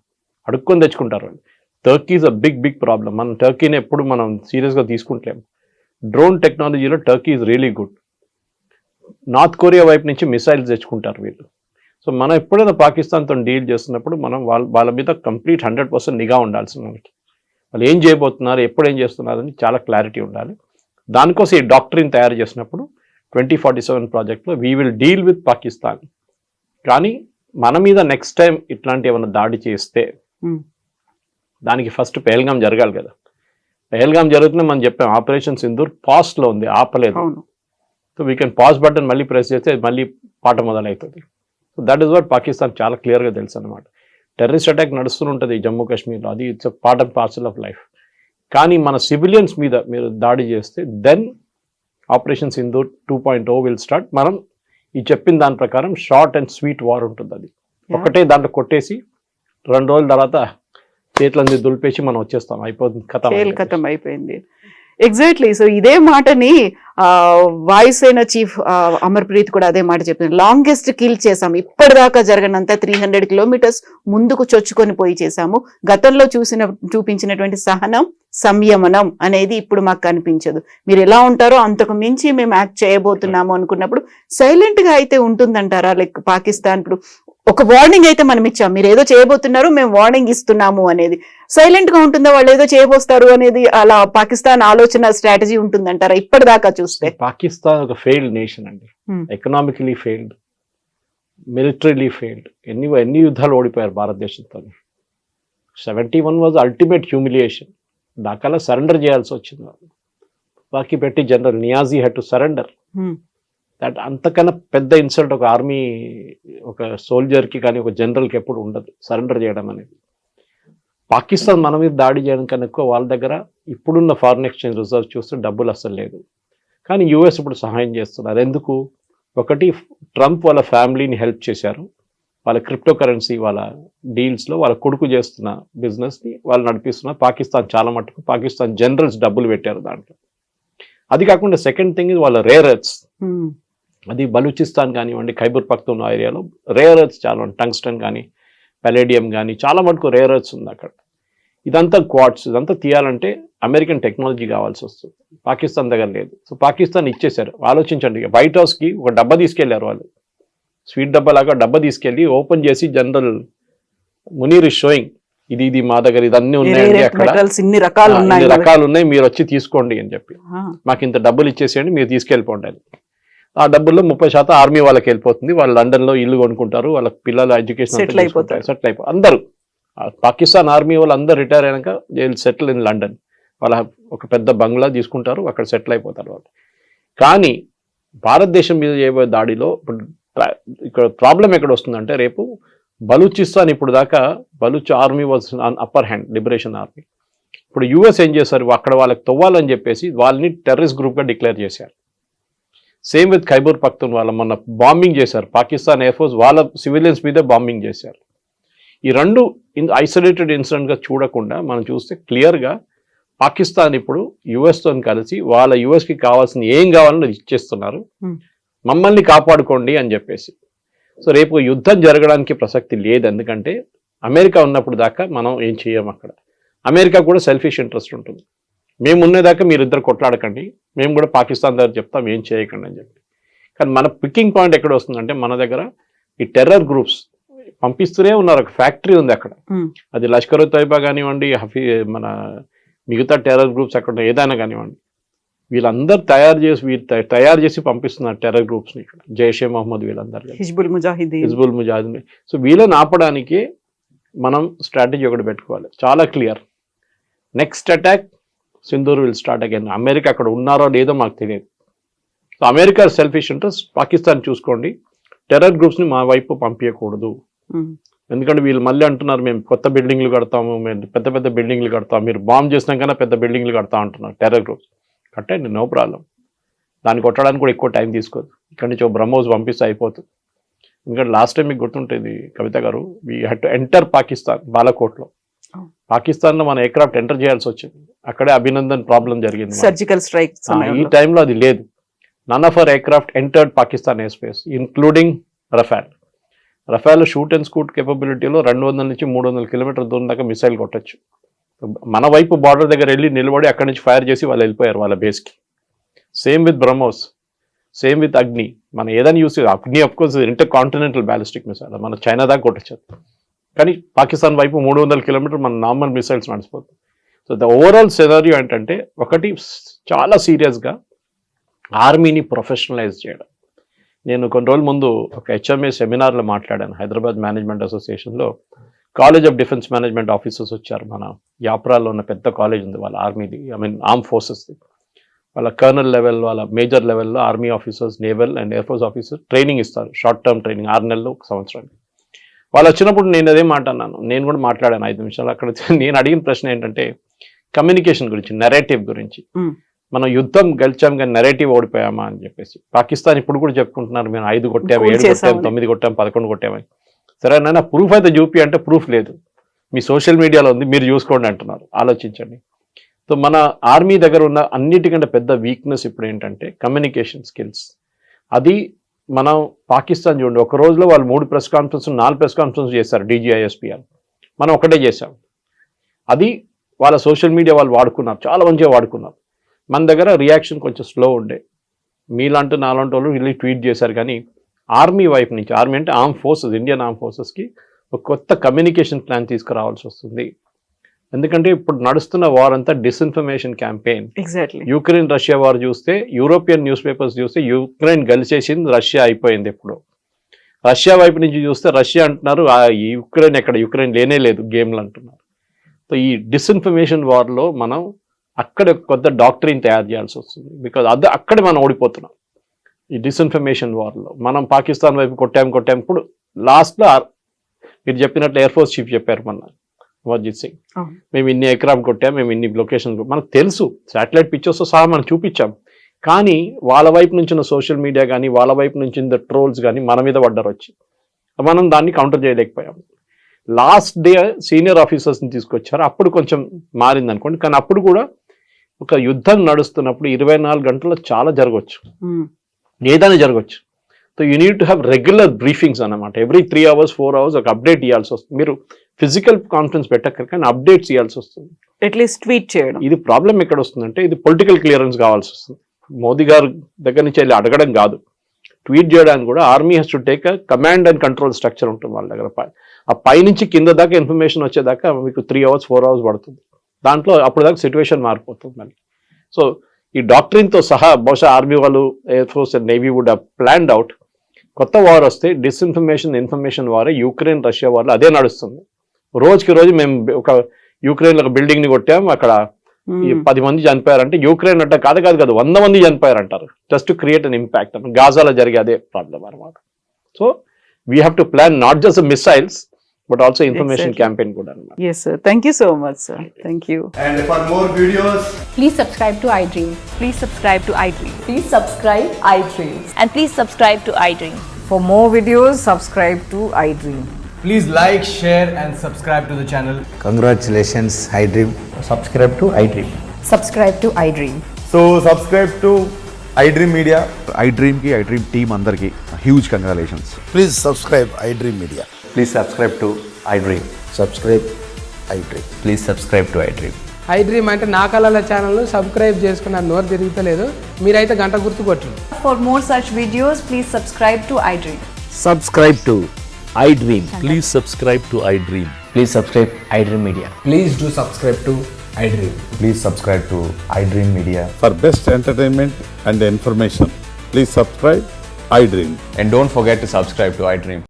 అడుక్కొని తెచ్చుకుంటారు వాళ్ళు. Turkey is a big problem. మనం టర్కీని ఎప్పుడు మనం సీరియస్గా తీసుకుంటలేము. డ్రోన్ టెక్నాలజీలో Turkey is really good. North Korea వైపు నుంచి మిసైల్స్ తెచ్చుకుంటారు వీళ్ళు. సో మనం ఎప్పుడైనా పాకిస్తాన్తో డీల్ చేస్తున్నప్పుడు మనం వాళ్ళ మీద కంప్లీట్ 100% నిఘా ఉండాల్సింది. మనకి వాళ్ళు ఏం చేయబోతున్నారు, ఎప్పుడు ఏం చేస్తున్నారు అని చాలా క్లారిటీ ఉండాలి. దానికోసం ఈ డాక్టరీని తయారు చేసినప్పుడు 2047 ప్రాజెక్ట్లో we will deal with Pakistan. కానీ మన మీద నెక్స్ట్ టైం ఇట్లాంటి ఏమైనా దాడి చేస్తే దానికి ఫస్ట్ పెహల్గాం జరగాలి కదా. పెహల్గాం జరుగుతున్నా మనం చెప్పాం, ఆపరేషన్ సింధూర్ పాస్ట్లో ఉంది, ఆపలేదు. So we can pass button మళ్ళీ ప్రెస్ చేస్తే మళ్ళీ పాట మొదలవుతుంది. So that is what Pakistan చాలా క్లియర్గా తెలుసు అనమాట. టెర్రరిస్ట్ అటాక్ నడుస్తుంటుంది జమ్మూ కాశ్మీర్లో, అది it's a part and parcel of life. కానీ మన సివిలియన్స్ మీద మీరు దాడి చేస్తే then operation Sindoor 2.0 will start. మనం ఈ చెప్పిన దాని ప్రకారం షార్ట్ అండ్ స్వీట్ వార్ ఉంటుంది. అది ఒకటే దాంట్లో కొట్టేసి 2 రోజుల తర్వాత చేతులన్నీ దులిపేసి మనం వచ్చేస్తాం, అయిపోతుంది, కథం అయిపోయింది. ఎగ్జాక్ట్లీ. సో ఇదే మాటని వాయుసేన చీఫ్ అమర్ప్రీత్ కూడా అదే మాట చెప్తున్నారు. లాంగెస్ట్ కిల్ చేసాము ఇప్పటిదాకా జరగనంత 300 కిలోమీటర్స్ ముందుకు చొచ్చుకొని పోయి చేశాము. గతంలో చూపించినటువంటి సహనం సంయమనం అనేది ఇప్పుడు మాకు కనిపించదు. మీరు ఎలా ఉంటారో అంతకు మించి మేము యాక్ట్ చేయబోతున్నాము అనుకున్నప్పుడు సైలెంట్ గా అయితే ఉంటుందంటారా? లైక్ పాకిస్తాన్ ఇప్పుడు ఒక వార్నింగ్ అయితే మనం ఇచ్చాం, మీరు ఏదో చేయబోతున్నారు మేము వార్నింగ్ ఇస్తున్నాము అనేది, సైలెంట్ గా ఉంటుందా? వాళ్ళు ఏదో చేయబోస్తారు అనేది అలా పాకిస్తాన్ ఆలోచన స్ట్రాటజీ ఉంటుందంటారా ఇప్పటిదాకా చూస్తే? పాకిస్తాన్ ఒక ఫెయిల్డ్ నేషన్ అండి. Economically failed, militarily failed. ఎన్ని యుద్ధాలు ఓడిపోయారు భారతదేశంతో. 71 వాజ్ అల్టిమేట్ హ్యూమిలియేషన్. ఢాకాలో సరెండర్ చేయాల్సి వచ్చింది. బాకీ పెట్టి general Niazi had to surrender. That అంతకన్నా పెద్ద ఇన్సల్ట్ ఒక ఆర్మీ, ఒక సోల్జర్కి కానీ ఒక జనరల్కి ఎప్పుడు ఉండదు సరెండర్ చేయడం అనేది. పాకిస్తాన్ మన మీద దాడి చేయడం కన్నా ఎక్కువ వాళ్ళ దగ్గర ఇప్పుడున్న ఫారిన్ ఎక్స్చేంజ్ రిజర్వ్ చూస్తే డబ్బులు అస్సలు లేదు. కానీ యూఎస్ ఇప్పుడు సహాయం చేస్తున్నారు. ఎందుకు? ఒకటి, ట్రంప్ వాళ్ళ ఫ్యామిలీని హెల్ప్ చేశారు. వాళ్ళ క్రిప్టో కరెన్సీ వాళ్ళ డీల్స్లో వాళ్ళ కొడుకు చేస్తున్న బిజినెస్ని వాళ్ళు నడిపిస్తున్నారు. పాకిస్తాన్ చాలా మటుకు పాకిస్తాన్ జనరల్స్ డబ్బులు పెట్టారు దాంట్లో. అది కాకుండా సెకండ్ థింగ్ ఇది వాళ్ళ రేర్ ఎర్త్స్. అది బలూచిస్తాన్ కానివ్వండి, ఖైబర్ పఖ్తూన్ ఏరియాలో రేర్ ఎర్త్స్ చాలా, టంగ్స్టన్ కానీ పెలేడియం కానీ చాలా మటుకు రేర్ ఎర్త్స్ ఉంది అక్కడ. ఇదంతా క్వార్ట్స్, ఇదంతా తీయాలంటే అమెరికన్ టెక్నాలజీ కావాల్సి వస్తుంది. పాకిస్తాన్ దగ్గర లేదు. సో పాకిస్తాన్ ఇచ్చేశారు. ఆలోచించండి, వైట్ హౌస్కి ఒక డబ్బా తీసుకెళ్లారు వాళ్ళు, స్వీట్ డబ్బా లాగా డబ్బా తీసుకెళ్ళి ఓపెన్ చేసి జనరల్ మునీర్ ఇస్ షోయింగ్ ఇది మా దగ్గర ఇదన్నీ ఉన్నాయండి, అక్కడ ఇన్ని రకాలు ఉన్నాయి, మీరు వచ్చి తీసుకోండి అని చెప్పి, మాకు ఇంత డబ్బులు ఇచ్చేసేయండి, మీరు తీసుకెళ్ళిపోండి అని. ఆ డబ్బుల్లో 30% ఆర్మీ వాళ్ళకి వెళ్ళిపోతుంది. వాళ్ళు లండన్లో ఇల్లు కొనుక్కుంటారు, వాళ్ళ పిల్లల ఎడ్యుకేషన్ సెటిల్ అయిపోతారు అందరూ. పాకిస్తాన్ ఆర్మీ వాళ్ళు అందరూ రిటైర్ అయినాక సెటిల్ ఇన్ లండన్, వాళ్ళ ఒక పెద్ద బంగ్లా తీసుకుంటారు, అక్కడ సెటిల్ అయిపోతారు వాళ్ళు. కానీ భారతదేశం మీద చేయబోయే దాడిలో ఇక్కడ ప్రాబ్లం ఎక్కడ వస్తుందంటే, రేపు బలూచిస్తాన్ ఇప్పుడు దాకా Baloch army was upper hand, liberation army. ఇప్పుడు యూఎస్ ఏం చేశారు, అక్కడ వాళ్ళకి తవ్వాలని చెప్పేసి వాళ్ళని టెర్రరిస్ట్ గ్రూప్గా డిక్లేర్ చేశారు. సేమ్ విత్ ఖైబర్ పఖ్తూన్ వాళ్ళ మొన్న బాంబింగ్ చేశారు. పాకిస్తాన్ ఎయిర్ ఫోర్స్ వాళ్ళ సివిలియన్స్ మీదే బాంబింగ్ చేశారు. ఈ రెండు ఐసోలేటెడ్ ఇన్సిడెంట్గా చూడకుండా మనం చూస్తే క్లియర్గా పాకిస్తాన్ ఇప్పుడు యుఎస్తో కలిసి వాళ్ళ యుఎస్కి కావాల్సిన ఏం కావాలని ఇచ్చేస్తున్నారు, మమ్మల్ని కాపాడుకోండి అని చెప్పేసి. సో రేపు యుద్ధం జరగడానికి ప్రసక్తి లేదు. ఎందుకంటే అమెరికా ఉన్నప్పుడు దాకా మనం ఏం చేయం అక్కడ. అమెరికా కూడా సెల్ఫిష్ ఇంట్రెస్ట్ ఉంటుంది. మేము ఉన్నదాకా మీరు ఇద్దరు కొట్లాడకండి, మేము కూడా పాకిస్తాన్ దగ్గర చెప్తాం ఏం చేయకండి అని చెప్పి. కానీ మన పికింగ్ పాయింట్ ఎక్కడ వస్తుందంటే, మన దగ్గర ఈ టెర్రర్ గ్రూప్స్ పంపిస్తూనే ఉన్నారు. ఒక ఫ్యాక్టరీ ఉంది అక్కడ, అది లష్కర్ తోయిబా కానివ్వండి, మన మిగతా టెర్రర్ గ్రూప్స్ అక్కడ ఏదైనా కానివ్వండి, వీళ్ళందరూ తయారు చేసి పంపిస్తున్నారు టెర్రర్ గ్రూప్స్ని ఇక్కడ. జైషే మహమ్మద్ వీళ్ళందరూ, హిజ్బుల్ ముజాహిదీన్. సో వీళ్ళని ఆపడానికి మనం స్ట్రాటజీ ఒకటి పెట్టుకోవాలి చాలా clear. Next attack Sindoor will start again. America అక్కడ ఉన్నారో లేదో మాకు తెలియదు. So America selfish interest, Pakistan చూసుకోండి, టెర్రర్ గ్రూప్స్ని మా వైపు పంపించకూడదు. ఎందుకంటే వీళ్ళు మళ్ళీ అంటున్నారు మేము కొత్త బిల్డింగ్లు కడతాము, మేము పెద్ద పెద్ద బిల్డింగ్లు కడతాము, మీరు బాంబ్ చేసినాకన్నా పెద్ద బిల్డింగ్లు కడతా అంటున్నారు టెర్రర్ గ్రూప్స్. కట్టండి, నో ప్రాబ్లం. దాన్ని కొట్టడానికి కూడా ఎక్కువ టైం తీసుకోదు. ఇక్కడి నుంచి బ్రహ్మోస్ పంపిస్తే అయిపోతుంది. ఎందుకంటే లాస్ట్ టైం మీకు గుర్తుంటుంది Kavitha garu, we had to enter Pakistan, బాలాకోట్లో. పాకిస్తాన్లో మన ఎయిర్క్రాఫ్ట్ ఎంటర్ చేయాల్సి వచ్చింది. అక్కడే అభినందన్ ప్రాబ్లం జరిగింది, సర్జికల్ స్ట్రైక్. ఈ టైంలో అది లేదు. None of our aircraft entered Pakistan air space, including Rafale. Rafale shoot and scoot కేపబిలిటీలో 200 నుంచి 300 కిలోమీటర్ దూరం దాకా మిసైల్ కొట్టచ్చు. మన వైపు బార్డర్ దగ్గర వెళ్ళి నిలబడి అక్కడి నుంచి ఫైర్ చేసి వాళ్ళు వెళ్ళిపోయారు వాళ్ళ బేస్కి. Same with BrahMos, same with Agni. మనం ఏదైనా యూస్ చేయాలి. Agni of course intercontinental ballistic missile, మన చైనా దాకా కొట్టచ్చు. కానీ పాకిస్తాన్ వైపు 300 కిలోమీటర్ మన నార్మల్ మిసైల్స్ నడిచిపోతుంది. సో ద ఓవరాల్ సినారియో ఏంటంటే, ఒకటి చాలా సీరియస్గా ఆర్మీని ప్రొఫెషనలైజ్ చేయడం. నేను కొన్ని రోజుల ముందు ఒక హెచ్ఎంఏ సెమినార్లో మాట్లాడాను, హైదరాబాద్ మేనేజ్మెంట్ అసోసియేషన్లో. College of defence management officers వచ్చారు. మన యాప్రాలో ఉన్న పెద్ద కాలేజ్ ఉంది వాళ్ళ ఆర్మీది, ఆర్మ్ ఫోర్సెస్ది. వాళ్ళ కర్నల్ లెవెల్, వాళ్ళ మేజర్ లెవెల్లో army officers, naval and air force officers training ఇస్తారు, షార్ట్ టర్మ్ ట్రైనింగ్ 6 నెలలు 1 సంవత్సరానికి. వాళ్ళు వచ్చినప్పుడు నేను అదే మాట అన్నాను, నేను కూడా మాట్లాడాను 5 నిమిషాలు అక్కడ. నేను అడిగిన ప్రశ్న ఏంటంటే కమ్యూనికేషన్ గురించి, నెరేటివ్ గురించి. మనం యుద్ధం గెలిచాం కానీ నెరేటివ్ ఓడిపోయామా అని చెప్పేసి. పాకిస్తాన్ ఇప్పుడు కూడా చెప్పుకుంటున్నారు మేము 5 కొట్టాము, 7 కొట్టాము, 9 కొట్టాము, 11 కొట్టామని. సరే నాయన ప్రూఫ్ అయితే చూపి అంటే ప్రూఫ్ లేదు, మీ సోషల్ మీడియాలో ఉంది, మీరు చూసుకోండి అంటున్నారు. ఆలోచించండి. సో మన ఆర్మీ దగ్గర ఉన్న అన్నిటికంటే పెద్ద వీక్నెస్ ఇప్పుడు ఏంటంటే కమ్యూనికేషన్ స్కిల్స్. అది మనం పాకిస్తాన్ చూడండి, ఒక రోజులో వాళ్ళు 3 ప్రెస్ కాన్ఫరెన్స్ 4 ప్రెస్ కాన్ఫరెన్స్ చేశారు DGISPR, మనం ఒకటే చేసాం. అది వాళ్ళ సోషల్ మీడియా వాళ్ళు వాడుకున్నారు, చాలా మంచిగా వాడుకున్నారు. మన దగ్గర రియాక్షన్ కొంచెం స్లో ఉండే. మీలాంటి నాలాంటి వాళ్ళు వీళ్ళు ట్వీట్ చేశారు, కానీ ఆర్మీ వైపు నుంచి, ఆర్మీ అంటే ఆర్మ్ ఫోర్సెస్, ఇండియన్ ఆర్మ్ ఫోర్సెస్కి ఒక కొత్త కమ్యూనికేషన్ ప్లాన్ తీసుకురావాల్సి వస్తుంది. ఎందుకంటే ఇప్పుడు నడుస్తున్న వార్ అంతా disinformation campaign. Exactly. Ukraine Russia war చూస్తే, యూరోపియన్ న్యూస్ పేపర్స్ చూస్తే యుక్రెయిన్ గెలిచేసింది, రష్యా అయిపోయింది. ఇప్పుడు రష్యా వైపు నుంచి చూస్తే రష్యా అంటున్నారు, యుక్రెయిన్ ఎక్కడ, యుక్రెయిన్ లేనే లేదు గేమ్లు అంటున్నారు. సో ఈ డిస్ఇన్ఫర్మేషన్ వార్లో మనం అక్కడ కొత్త డాక్టరీని తయారు చేయాల్సి వస్తుంది. బికాజ్ అక్కడే మనం ఓడిపోతున్నాం ఈ డిస్ఇన్ఫర్మేషన్ వార్లో. మనం పాకిస్తాన్ వైపు కొట్టాం. ఇప్పుడు లాస్ట్లో మీరు చెప్పినట్లు ఎయిర్ ఫోర్స్ చీఫ్ చెప్పారు మొన్న, అమర్జిత్ సింగ్, మేము ఇన్ని ఎకరాం కొట్టాం, మేము ఇన్ని లొకేషన్, మనకు తెలుసు, శాటిలైట్ పిక్చర్స్తో సహా మనం చూపించాం. కానీ వాళ్ళ వైపు నుంచి ఉన్న సోషల్ మీడియా కానీ, వాళ్ళ వైపు నుంచి ఉన్న ట్రోల్స్ కానీ మన మీద పడ్డారు వచ్చి, మనం దాన్ని కౌంటర్ చేయలేకపోయాం. లాస్ట్ డే సీనియర్ ఆఫీసర్స్ని తీసుకొచ్చారు, అప్పుడు కొంచెం మారింది అనుకోండి. కానీ అప్పుడు కూడా ఒక యుద్ధం నడుస్తున్నప్పుడు 24 గంటల్లో చాలా జరగవచ్చు, ఏదైనా జరగవచ్చు. So you need to have regular briefings అన్నమాట. ఎవ్రీ 3 hours 4 hours ఒక అప్డేట్ ఇవ్వాల్సి వస్తుంది. మీరు ఫిజికల్ కాన్ఫరెన్స్ పెట్టక్కర్ కానీ అప్డేట్స్ ఇవ్వాల్సి వస్తుంది, అట్లీస్ట్ ట్వీట్ చేయడం. ఇది ప్రాబ్లం ఎక్కడ వస్తుందంటే, ఇది పొలిటికల్ క్లియరెన్స్ కావాల్సి వస్తుంది. మోదీ గారు దగ్గర నుంచి వెళ్ళి అడగడం కాదు, ట్వీట్ చేయడానికి కూడా army has to take command and control structure ఉంటుంది వాళ్ళ దగ్గర. ఆ పైనుంచి కింద దాకా ఇన్ఫర్మేషన్ వచ్చేదాకా మీకు 3 hours 4 hours పడుతుంది. దాంట్లో అప్పుడు దాకా సిచ్యువేషన్ మారిపోతుంది మళ్ళీ. సో ఈ డాక్టరీన్తో సహా బహుశా ఆర్మీ వాళ్ళు, air force and navy would have planned out. కొత్త వార్ వస్తే ఇన్ఫర్మేషన్ వారే యుక్రెయిన్ రష్యా వార్లో అదే నడుస్తుంది. రోజుకి రోజు మేము ఒక యుక్రెయిన్లో ఒక బిల్డింగ్ ని కొట్టాం, అక్కడ 10 మంది చనిపోయారంటే యుక్రెయిన్ అంటే కాదు 100 మంది చనిపోయారంటారు, just to create an impact. గాజాలో జరిగే అదే ప్రాబ్లం అనమాట. So we have to plan not just missiles but also information campaign kuda anamata. Yes sir, thank you so much sir, thank you. And for more videos, please subscribe to iDream. Please subscribe to iDream. Please subscribe iDream. And please subscribe to iDream. For more videos, subscribe to iDream. please like, share and subscribe to the channel. Congratulations, iDream. Subscribe to iDream. Subscribe to iDream. So subscribe to iDream Media. iDream team andarki huge congratulations. Please subscribe iDream Media. Please subscribe to iDream. Subscribe iDream. Please subscribe to iDream. iDream అంటే నా కళల ఛానల్ను subscribe చేసుకున్న నోరు తిరుగుతలేదు, మీరైతే గంట గుర్తు కొట్టండి. For more such videos, please subscribe to iDream. Subscribe to iDream. Please subscribe to iDream. Please subscribe iDream Media. Please do subscribe to iDream. Please subscribe to iDream Media. For best entertainment and information, please subscribe iDream. And don't forget to subscribe to iDream.